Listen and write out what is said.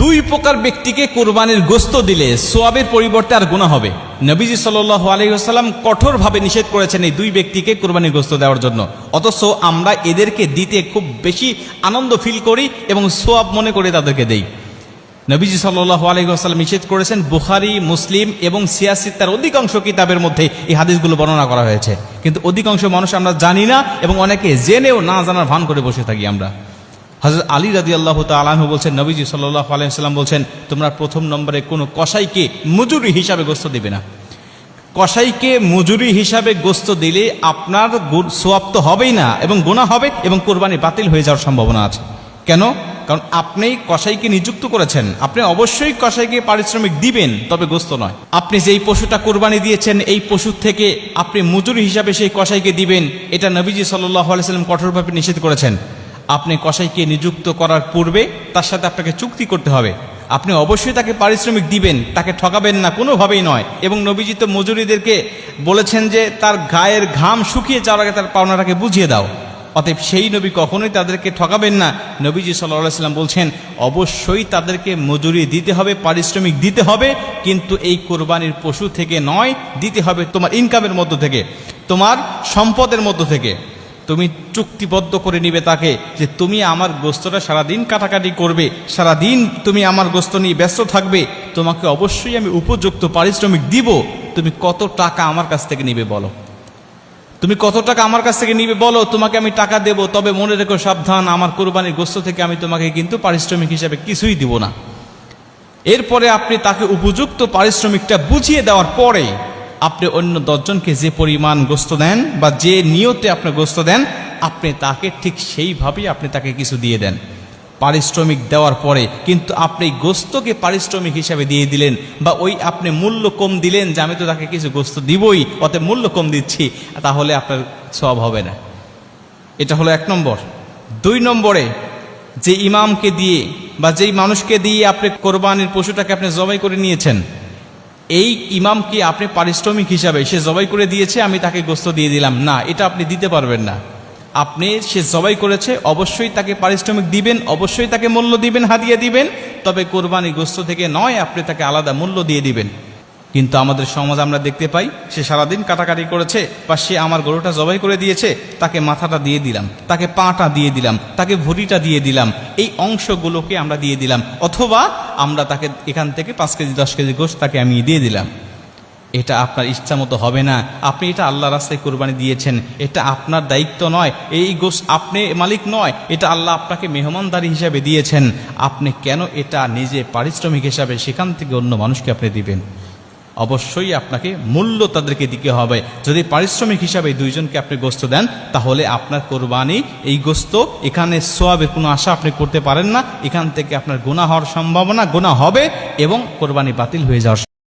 দুই প্রকার ব্যক্তিকে কুরবানির গোশত দিলে সওয়াবের পরিবর্তে আর গুনাহ হবে। নবীজি সাল্লাল্লাহু আলাইহি ওয়াসাল্লাম কঠোরভাবে নিষেধ করেছেন এই দুই ব্যক্তিকে কুরবানির গোশত দেওয়ার জন্য, অথচ আমরা এদেরকে দিতে খুব বেশি আনন্দ ফিল করি এবং সওয়াব মনে করে তাদেরকে দেই। নবীজি সাল্লাল্লাহু আলাইহি ওয়াসাল্লাম নিষেধ করেছেন, বুখারী, মুসলিম এবং সিয়াসিত্তার অধিকাংশ কিতাবের মধ্যে এই হাদিসগুলো বর্ণনা করা হয়েছে, কিন্তু অধিকাংশ মানুষ আমরা জানি না এবং অনেকে জেনেও না জানার ভান করে বসে থাকি আমরা। হযরত আলী রাদিয়াল্লাহু তাআলা আনহু বলছেন, নবীজি সাল্লাল্লাহু আলাইহি ওয়াসাল্লাম বলছেন, তোমরা প্রথম নম্বরে কোনো কসাইকে মজুরি হিসাবে গোশত দিবে না। কসাইকে মজুরি হিসাবে গোশত দিলে আপনার সওয়াব তো হবেই না এবং গুনাহ হবে এবং কুরবানি বাতিল হয়ে যাওয়ার সম্ভাবনা আছে। কেন? কারণ আপনি কসাইকে নিযুক্ত করেছেন, আপনি অবশ্যই কসাইকে পারিশ্রমিক দিবেন, তবে গোশত নয়। আপনি যেই পশুটা কুরবানি দিয়েছেন এই পশুর থেকে আপনি মজুরি হিসাবে সেই কসাইকে দিবেন, এটা নবীজি সাল্লাল্লাহু আলাইহি ওয়াসাল্লাম কঠোরভাবে নিষেধ করেছেন। আপনি কসাইকে নিযুক্ত করার পূর্বে তার সাথে আপনাকে চুক্তি করতে হবে, আপনি অবশ্যই তাকে পারিশ্রমিক দিবেন, তাকে ঠকাবেন না, কোনোভাবেই নয়। এবং নবীজি তো মজুরিদেরকে বলেছেন যে তার গায়ের ঘাম শুকিয়ে যাওয়ার আগে তার পাওনাটাকে বুঝিয়ে দাও। অতএব সেই নবী কখনোই তাদেরকে ঠকাবেন না। নবীজি সাল্লাল্লাহু আলাইহি ওয়াসাল্লাম বলছেন, অবশ্যই তাদেরকে মজুরি দিতে হবে, পারিশ্রমিক দিতে হবে, কিন্তু এই কোরবানির পশু থেকে নয়, দিতে হবে তোমার ইনকামের মধ্য থেকে, তোমার সম্পদের মধ্য থেকে। তুমি চুক্তিবদ্ধ করে নিবে তাকে যে তুমি আমার গোশতটা সারাদিন কাটাকাটি করবে, সারাদিন তুমি আমার গোশত নিয়ে ব্যস্ত থাকবে, তোমাকে অবশ্যই আমি উপযুক্ত পারিশ্রমিক দিব। তুমি কত টাকা আমার কাছ থেকে নিবে বলো, তুমি কত টাকা আমার কাছ থেকে নিবে বলো, তোমাকে আমি টাকা দেব। তবে মনে রেখো সাবধান, আমার কোরবানির গোশত থেকে আমি তোমাকে কিন্তু পারিশ্রমিক হিসাবে কিছুই দিব না। এরপরে আপনি তাকে উপযুক্ত পারিশ্রমিকটা বুঝিয়ে দেওয়ার পরে আপনি অন্য 10 জনকে যে পরিমাণ গোশত দেন বা যে নিয়তে আপনি গোশত দেন, আপনি তাকে ঠিক সেইভাবেই আপনি তাকে কিছু দিয়ে দেন পারিশ্রমিক দেওয়ার পরে। কিন্তু আপনি গোশতকে পারিশ্রমিক হিসাবে দিয়ে দিলেন বা ওই আপনি মূল্য কম দিলেন যে আমি তো তাকে কিছু গোশত দিবই, অতএব মূল্য কম দিচ্ছি, তাহলে আপনার সওয়াব হবে না। এটা হলো 1 নম্বর। 2 নম্বরে, যে ইমামকে দিয়ে বা যেই মানুষকে দিয়ে আপনি কোরবানির পশুটাকে আপনি জবাই করে নিয়েছেন, এই ইমামকে আপনি পারিশ্রমিক হিসাবে, সে জবাই করে দিয়েছে আমি তাকে গোশত দিয়ে দিলাম না, এটা আপনি দিতে পারবেন না। আপনি সে জবাই করেছে, অবশ্যই তাকে পারিশ্রমিক দিবেন, অবশ্যই তাকে মূল্য দিবেন, হাদিয়া দিবেন, তবে কোরবানি গোশত থেকে নয়, আপনি তাকে আলাদা মূল্য দিয়ে দিবেন। কিন্তু আমাদের সমাজ আমরা দেখতে পাই, সে সারাদিন কাটাকাটি করেছে বা সে আমার গরুটা জবাই করে দিয়েছে, তাকে মাথাটা দিয়ে দিলাম, তাকে পাটা দিয়ে দিলাম, তাকে ভুঁড়িটা দিয়ে দিলাম, এই অংশগুলোকে আমরা দিয়ে দিলাম, অথবা আমরা তাকে এখান থেকে 5 কেজি 10 কেজি গোশত তাকে আমি দিয়ে দিলাম। এটা আপনার ইচ্ছা মতো হবে না। আপনি এটা আল্লাহর রাস্তায় কোরবানি দিয়েছেন, এটা আপনার দায়িত্ব নয়, এই গোশত আপনি মালিক নয়, এটা আল্লাহ আপনাকে মেহমানদারি হিসাবে দিয়েছেন। আপনি কেন এটা নিজে পারিশ্রমিক হিসাবে সেখান থেকে অন্য মানুষকে আপনি দিবেন? অবশ্যই আপনাকে মূল্য তাদেরকে দিতে হবে। যদি পারিশ্রমিক হিসাবে 2 জনকে আপনি গোশত দেন, তাহলে আপনার কোরবানি এই গোশত, এখানে সওয়াবের কোনো আশা আপনি করতে পারেন না। এখান থেকে আপনার গুনাহ হওয়ার সম্ভাবনা, গুনাহ হবে এবং কোরবানি বাতিল হয়ে যাওয়ার